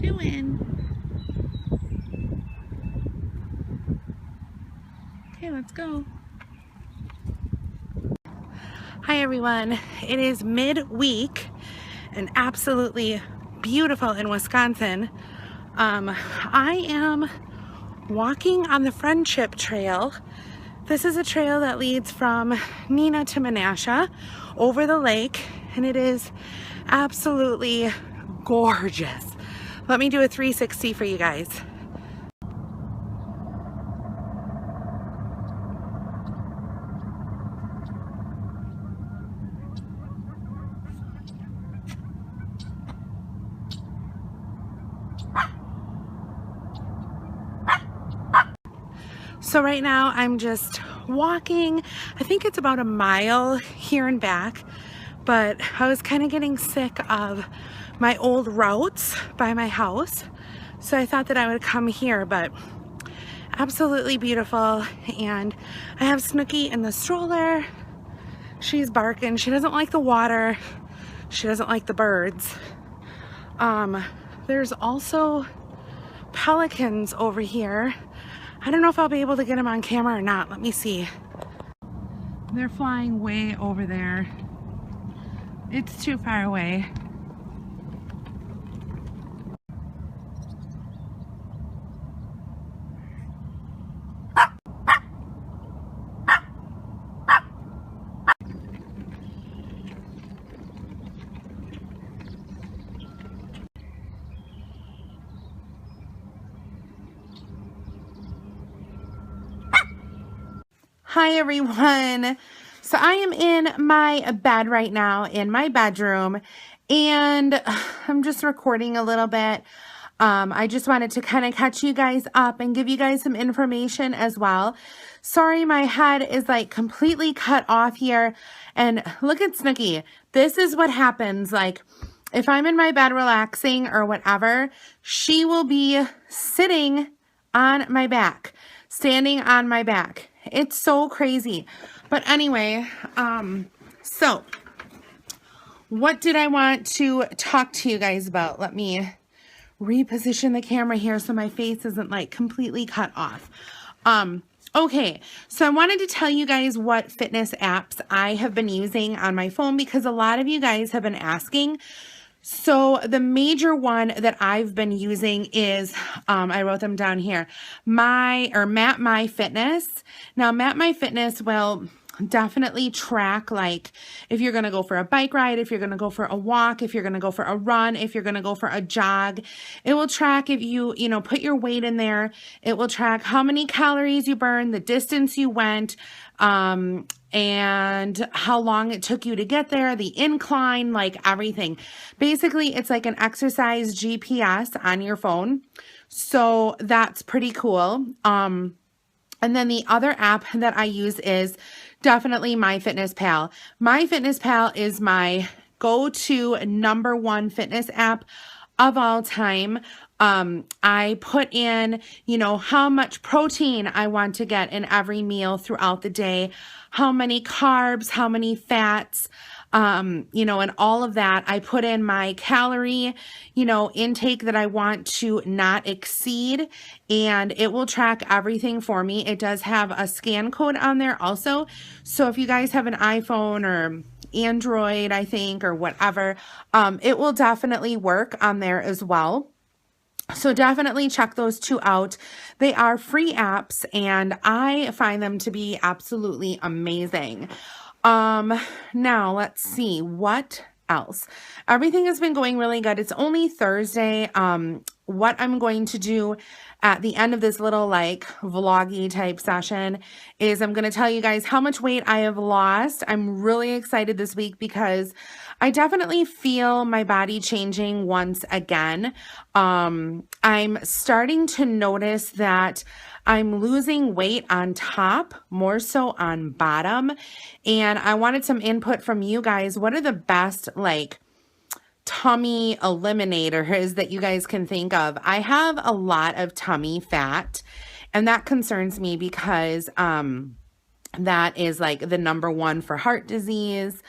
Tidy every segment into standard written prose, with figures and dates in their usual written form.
doing? Okay, let's go. Hi everyone. It is midweek and absolutely beautiful in Wisconsin. I am walking on the Friendship Trail. This is a trail that leads from Neenah to Menasha over the lake, and it is absolutely gorgeous. Let me do a 360 for you guys. So right now I'm just walking. I think it's about a mile here and back, but I was kind of getting sick of my old routes by my house. So I thought that I would come here, but absolutely beautiful. And I have Snooki in the stroller. She's barking. She doesn't like the water. She doesn't like the birds. There's also pelicans over here. I don't know if I'll be able to get them on camera or not. Let me see. They're flying way over there. It's too far away. Hi everyone. So I am in my bed right now in my bedroom, and I'm just recording a little bit. I just wanted to kind of catch you guys up and give you guys some information as well. Sorry, my head is like completely cut off here. And look at Snooki. This is what happens. Like if I'm in my bed relaxing or whatever, she will be sitting on my back, standing on my back. It's so crazy. But anyway, so what did I want to talk to you guys about? Let me reposition the camera here so my face isn't like completely cut off. Okay, so I wanted to tell you guys what fitness apps I have been using on my phone because a lot of you guys have been asking. So the major one that I've been using is, I wrote them down here, Map My Fitness. Now, Map My Fitness will definitely track, like, if you're going to go for a bike ride, if you're going to go for a walk, if you're going to go for a run, if you're going to go for a jog. It will track if you put your weight in there. It will track how many calories you burned, the distance you went, and how long it took you to get there, the incline, like everything. Basically, it's like an exercise GPS on your phone. So that's pretty cool. And then the other app that I use is definitely MyFitnessPal. MyFitnessPal is my go-to #1 fitness app of all time. I put in, how much protein I want to get in every meal throughout the day, how many carbs, how many fats, and all of that. I put in my calorie, intake that I want to not exceed, and it will track everything for me. It does have a scan code on there also. So if you guys have an iPhone or Android, I think, or whatever, it will definitely work on there as well. So definitely check those two out. They are free apps and I find them to be absolutely amazing. Now let's see what else. Everything has been going really good. It's only Thursday. What I'm going to do at the end of this little like vloggy type session is I'm going to tell you guys how much weight I have lost. I'm really excited this week because I definitely feel my body changing once again. I'm starting to notice that I'm losing weight on top, more so on bottom. And I wanted some input from you guys. What are the best like tummy eliminators that you guys can think of? I have a lot of tummy fat, and that concerns me because that is like the #1 for heart disease.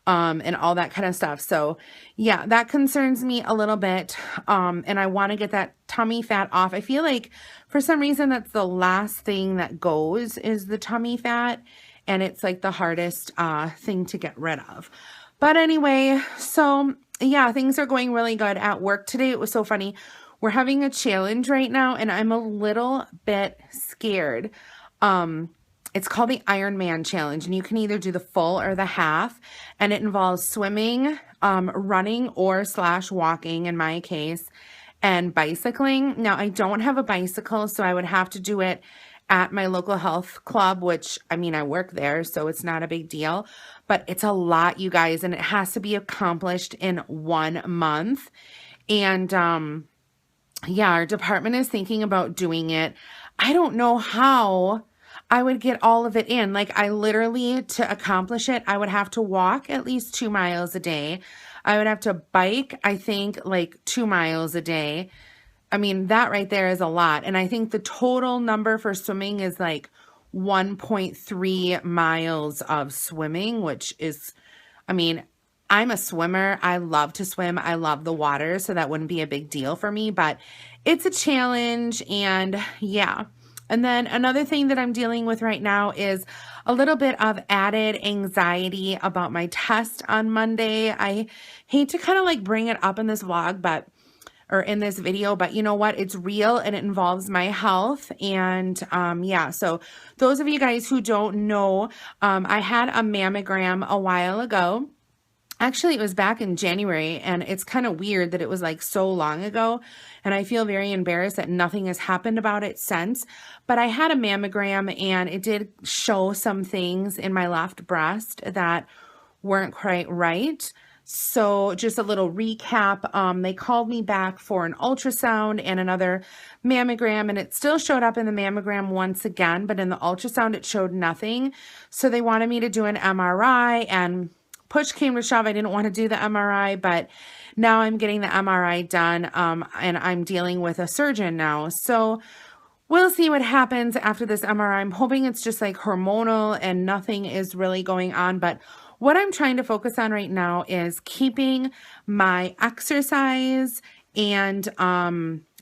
and all that kind of stuff. So yeah, that concerns me a little bit. And I want to get that tummy fat off. I feel like for some reason that's the last thing that goes is the tummy fat. And it's like the hardest thing to get rid of. But anyway, so yeah, things are going really good at work today. It was so funny. We're having a challenge right now and I'm a little bit scared. It's called the Ironman challenge, and you can either do the full or the half, and it involves swimming, running or / walking in my case, and bicycling. Now, I don't have a bicycle, so I would have to do it at my local health club, which, I mean, I work there, so it's not a big deal, but it's a lot, you guys, and it has to be accomplished in 1 month. And, yeah, our department is thinking about doing it. I don't know how I would get all of it in. Like, I literally, to accomplish it, I would have to walk at least 2 miles a day. I would have to bike, I think, like 2 miles a day. I mean, that right there is a lot. And I think the total number for swimming is like 1.3 miles of swimming, which is, I mean, I'm a swimmer. I love to swim. I love the water, so that wouldn't be a big deal for me, but it's a challenge. And yeah. And then another thing that I'm dealing with right now is a little bit of added anxiety about my test on Monday. I hate to kind of like bring it up in this vlog, or in this video, but you know what? It's real and it involves my health. And yeah, so those of you guys who don't know, I had a mammogram a while ago. Actually, it was back in January, and it's kind of weird that it was like so long ago, and I feel very embarrassed that nothing has happened about it since. But I had a mammogram, and it did show some things in my left breast that weren't quite right. So just a little recap, they called me back for an ultrasound and another mammogram, and it still showed up in the mammogram once again, but in the ultrasound, it showed nothing. So they wanted me to do an MRI, and push came to shove, I didn't want to do the MRI, but now I'm getting the MRI done, and I'm dealing with a surgeon now. So we'll see what happens after this MRI. I'm hoping it's just like hormonal and nothing is really going on, but what I'm trying to focus on right now is keeping my exercise and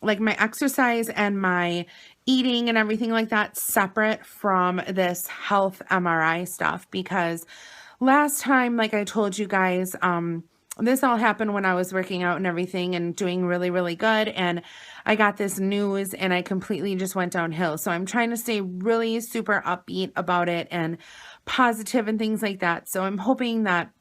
like my exercise and my eating and everything like that separate from this health MRI stuff, because last time, like I told you guys, this all happened when I was working out and everything and doing really, really good. And I got this news and I completely just went downhill. So I'm trying to stay really super upbeat about it and positive and things like that. So I'm hoping that,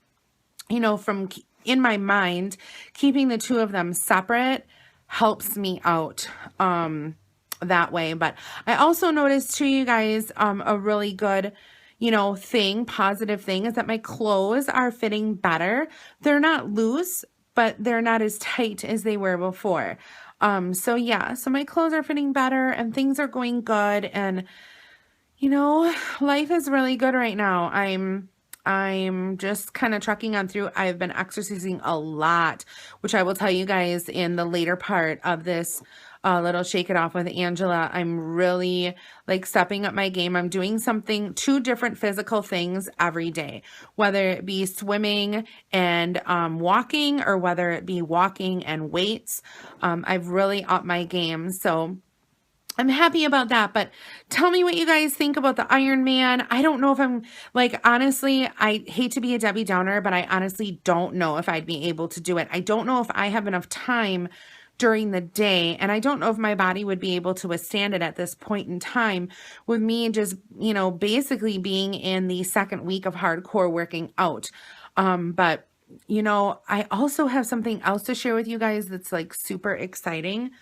you know, from in my mind, keeping the two of them separate helps me out that way. But I also noticed too, you guys, a really good, you know, positive thing is that my clothes are fitting better. They're not loose, but they're not as tight as they were before. So yeah, so my clothes are fitting better and things are going good. And, you know, life is really good right now. I'm just kind of trucking on through. I've been exercising a lot, which I will tell you guys in the later part of this little Shake It Off with Angela. I'm really like stepping up my game. I'm doing two different physical things every day, whether it be swimming and walking, or whether it be walking and weights. I've really upped my game. So I'm happy about that, but tell me what you guys think about the Ironman. I don't know if I'm like, honestly, I hate to be a Debbie Downer, but I honestly don't know if I'd be able to do it. I don't know if I have enough time during the day, and I don't know if my body would be able to withstand it at this point in time with me just, you know, basically being in the second week of hardcore working out. But you know, I also have something else to share with you guys that's like super exciting.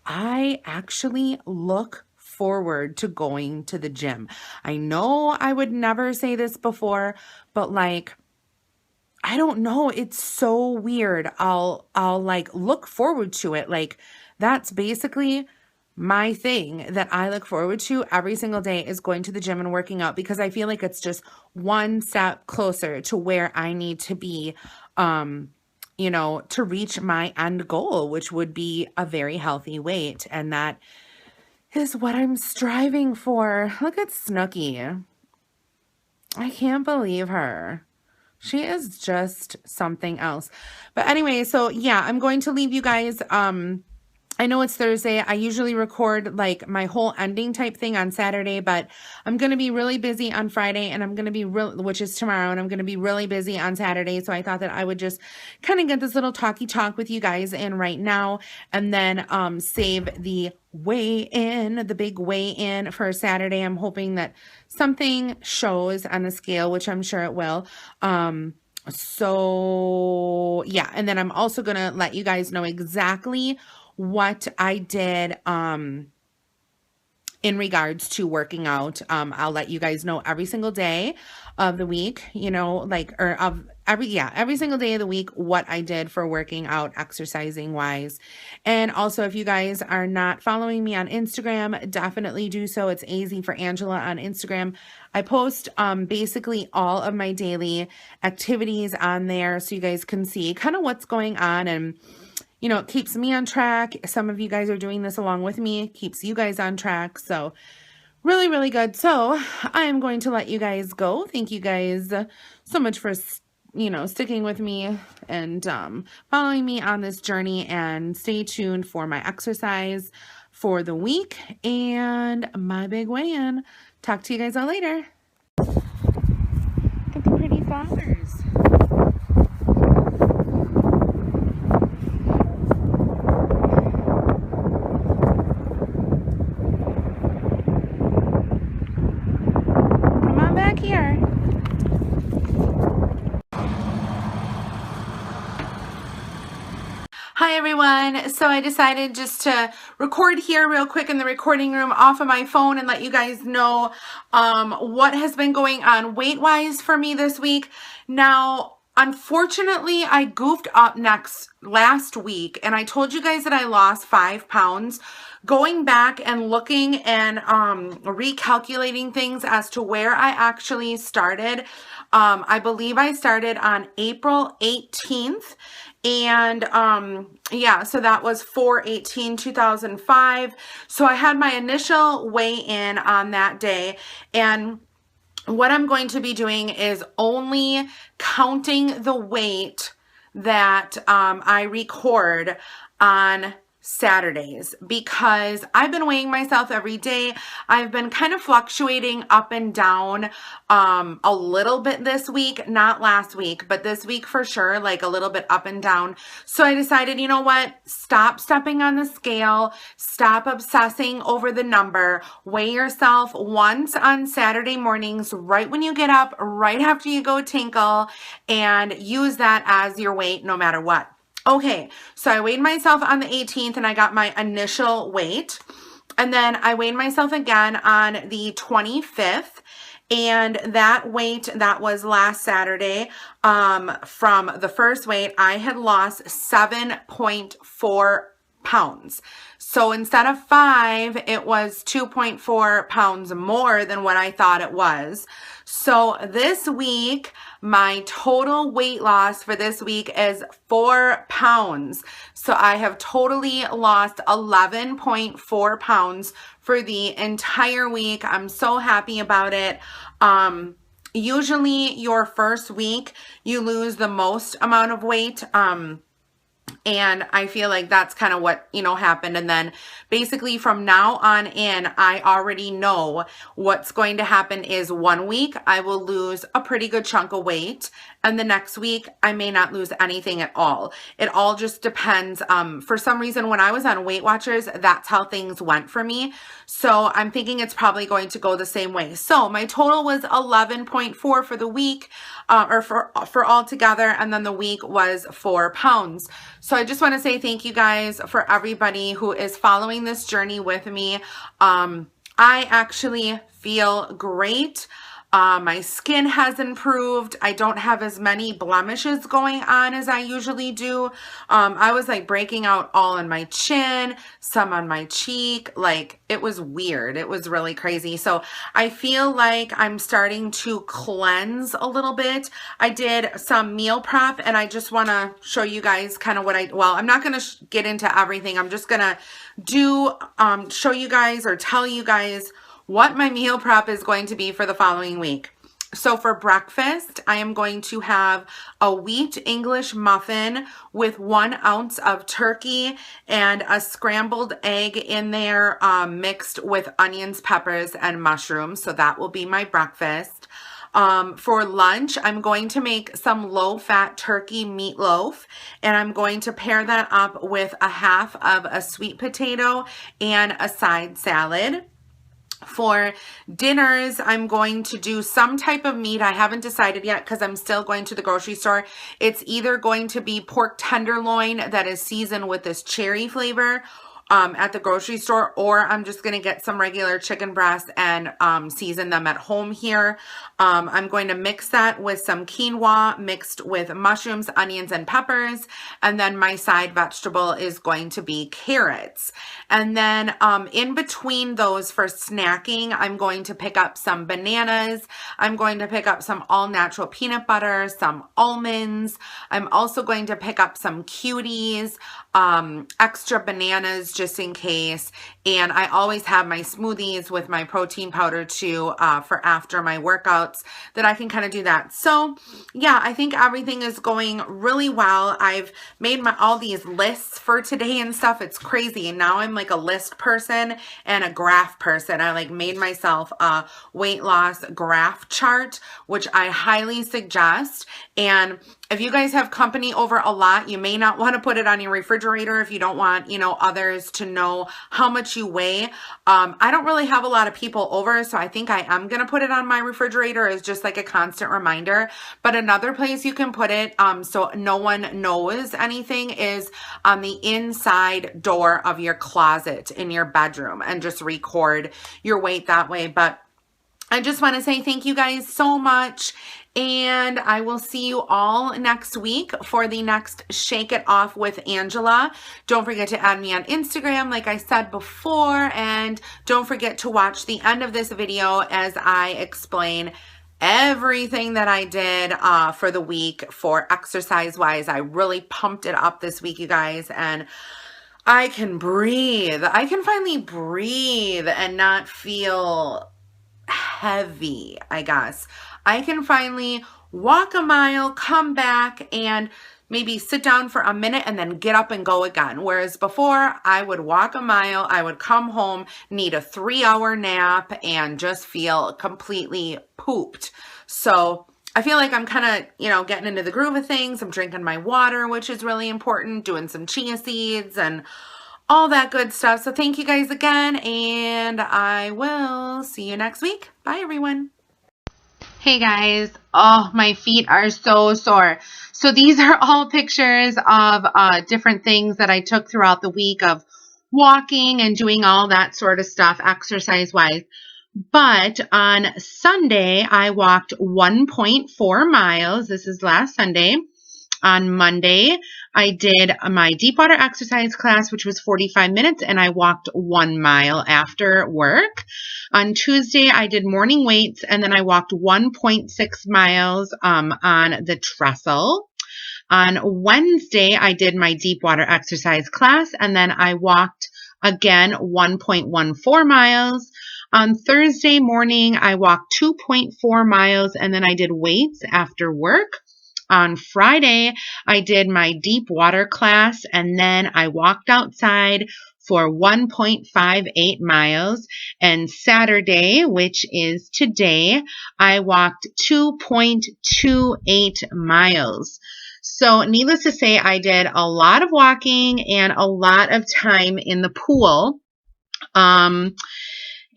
I actually look forward to going to the gym. I know I would never say this before, but like, I don't know. It's so weird. I'll like look forward to it. Like, that's basically my thing that I look forward to every single day, is going to the gym and working out, because I feel like it's just one step closer to where I need to be, you know, to reach my end goal, which would be a very healthy weight. And that is what I'm striving for. Look at Snooki. I can't believe her. She is just something else. But anyway, so yeah, I'm going to leave you guys. I know it's Thursday. I usually record like my whole ending type thing on Saturday, but I'm going to be really busy on Friday, and I'm going to be which is tomorrow, and I'm going to be really busy on Saturday. So I thought that I would just kind of get this little talky talk with you guys in right now, and then save the weigh-in, the big weigh-in for Saturday. I'm hoping that something shows on the scale, which I'm sure it will. So yeah, and then I'm also going to let you guys know exactly what I did in regards to working out. I'll let you guys know every single day of the week, you know, like, or of every single day of the week, what I did for working out, exercising wise. And also, if you guys are not following me on Instagram, definitely do so. It's AZ for Angela on Instagram. I post basically all of my daily activities on there, so you guys can see kind of what's going on, and you know, it keeps me on track. Some of you guys are doing this along with me. It keeps you guys on track. So really, really good. So I am going to let you guys go. Thank you guys so much for, you know, sticking with me and following me on this journey, and stay tuned for my exercise for the week and my big weigh-in. Talk to you guys all later. Look at the pretty flowers. Here. Hi everyone. So I decided just to record here real quick in the recording room off of my phone and let you guys know what has been going on weight-wise for me this week. Now, unfortunately, I goofed up last week, and I told you guys that I lost 5 pounds. Going back and looking and recalculating things as to where I actually started, I believe I started on April 18th. And yeah, so that was 4/18/2005. So I had my initial weigh-in on that day, and what I'm going to be doing is only counting the weight that I record on Saturdays, because I've been weighing myself every day. I've been kind of fluctuating up and down a little bit this week, not last week, but this week for sure, like a little bit up and down. So I decided, you know what, stop stepping on the scale, stop obsessing over the number, weigh yourself once on Saturday mornings, right when you get up, right after you go tinkle, and use that as your weight no matter what. Okay, so I weighed myself on the 18th, and I got my initial weight. And then I weighed myself again on the 25th. And that weight, that was last Saturday, from the first weight, I had lost 7.4 pounds. So instead of 5, it was 2.4 pounds more than what I thought it was. So this week, my total weight loss for this week is 4 pounds. So I have totally lost 11.4 pounds for the entire week. I'm so happy about it. Usually your first week, you lose the most amount of weight. And I feel like that's kind of what, you know, happened. And then basically from now on in, I already know what's going to happen is 1 week, I will lose a pretty good chunk of weight. And the next week, I may not lose anything at all. It all just depends. For some reason, when I was on Weight Watchers, that's how things went for me. So I'm thinking it's probably going to go the same way. So my total was 11.4 for the week, or for all together. And then the week was 4 pounds. So I just want to say thank you guys for everybody who is following this journey with me. I actually feel great. My skin has improved. I don't have as many blemishes going on as I usually do. I was like breaking out all on my chin, some on my cheek. Like, it was weird. It was really crazy. So I feel like I'm starting to cleanse a little bit. I did some meal prep, and I just want to show you guys kind of what well, I'm not going to get into everything. I'm just going to show you guys or tell you guys what my meal prep is going to be for the following week. So for breakfast, I am going to have a wheat English muffin with 1 ounce of turkey and a scrambled egg in there, mixed with onions, peppers, and mushrooms. So that will be my breakfast. For lunch, I'm going to make some low-fat turkey meatloaf, and I'm going to pair that up with a half of a sweet potato and a side salad. For dinners, I'm going to do some type of meat. I haven't decided yet because I'm still going to the grocery store. It's either going to be pork tenderloin that is seasoned with this cherry flavor at the grocery store, or I'm just going to get some regular chicken breasts and season them at home here. I'm going to mix that with some quinoa mixed with mushrooms, onions, and peppers. And then my side vegetable is going to be carrots. And then in between those for snacking, I'm going to pick up some bananas. I'm going to pick up some all-natural peanut butter, some almonds. I'm also going to pick up some cuties, extra bananas just in case. And I always have my smoothies with my protein powder too for after my workouts that I can kind of do that. So yeah, I think everything is going really well. I've made all these lists for today and stuff. It's crazy. And now I'm like a list person and a graph person. I like made myself a weight loss graph chart, which I highly suggest. And if you guys have company over a lot, you may not want to put it on your refrigerator if you don't want, you know, others to know how much you weigh. I don't really have a lot of people over, so I think I am going to put it on my refrigerator as just like a constant reminder. But another place you can put it so no one knows anything is on the inside door of your closet in your bedroom, and just record your weight that way. But I just want to say thank you guys so much, and I will see you all next week for the next Shake It Off with Angela. Don't forget to add me on Instagram, like I said before, and don't forget to watch the end of this video as I explain everything that I did for the week for exercise-wise. I really pumped it up this week, you guys, and I can breathe. I can finally breathe and not feel heavy, I guess. I can finally walk a mile, come back, and maybe sit down for a minute and then get up and go again. Whereas before, I would walk a mile, I would come home, need a 3-hour nap, and just feel completely pooped. So I feel like I'm kind of, you know, getting into the groove of things. I'm drinking my water, which is really important, doing some chia seeds and all that good stuff. So thank you guys again, and I will see you next week. Bye, everyone. Hey guys, oh, my feet are so sore. So these are all pictures of different things that I took throughout the week of walking and doing all that sort of stuff exercise-wise. But on Sunday, I walked 1.4 miles. This is last Sunday. On Monday, I did my deep water exercise class, which was 45 minutes, and I walked 1 mile after work. On Tuesday, I did morning weights, and then I walked 1.6 miles on the trestle. On Wednesday, I did my deep water exercise class, and then I walked again 1.14 miles. On Thursday morning, I walked 2.4 miles, and then I did weights after work. On Friday, I did my deep water class, and then I walked outside for 1.58 miles. And Saturday, which is today, I walked 2.28 miles. So needless to say, I did a lot of walking and a lot of time in the pool.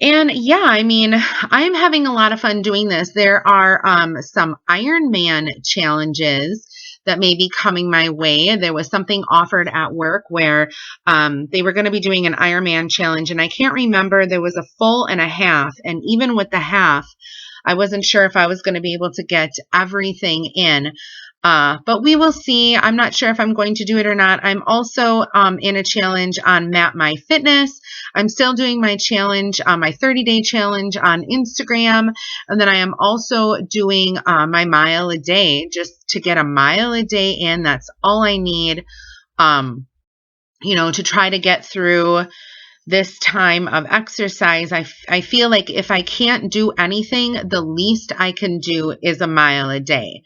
And yeah, I mean, I'm having a lot of fun doing this. There are some Ironman challenges that may be coming my way. There was something offered at work where they were going to be doing an Ironman challenge, and I can't remember. There was a full and a half, and even with the half, I wasn't sure if I was going to be able to get everything in. But we will see. I'm not sure if I'm going to do it or not. I'm also in a challenge on Map My Fitness. I'm still doing my challenge, my 30-day challenge on Instagram. And then I am also doing my mile a day, just to get a mile a day in. That's all I need, you know, to try to get through this time of exercise. I feel like if I can't do anything, the least I can do is a mile a day.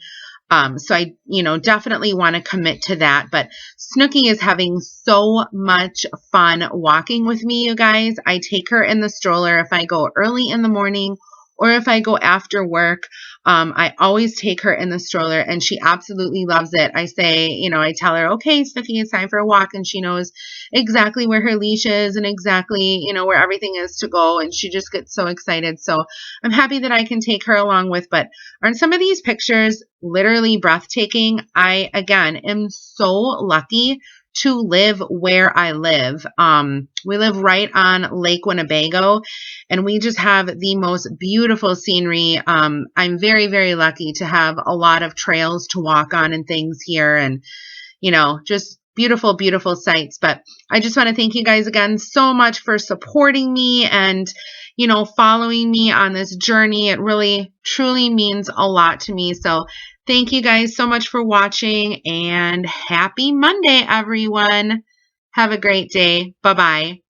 So I, definitely want to commit to that. But Snooki is having so much fun walking with me, you guys. I take her in the stroller if I go early in the morning or if I go after work. I always take her in the stroller and she absolutely loves it. I say, I tell her, okay, Snooki, it's time for a walk. And she knows exactly where her leash is and exactly, where everything is to go. And she just gets so excited. So I'm happy that I can take her along with, but aren't some of these pictures literally breathtaking? I, again, am so lucky to live where I live. We live right on Lake Winnebago, and we just have the most beautiful scenery. I'm very, very lucky to have a lot of trails to walk on and things here, and just beautiful, beautiful sights. But I just want to thank you guys again so much for supporting me and, following me on this journey. It really, truly means a lot to me. So thank you guys so much for watching and happy Monday, everyone. Have a great day. Bye-bye.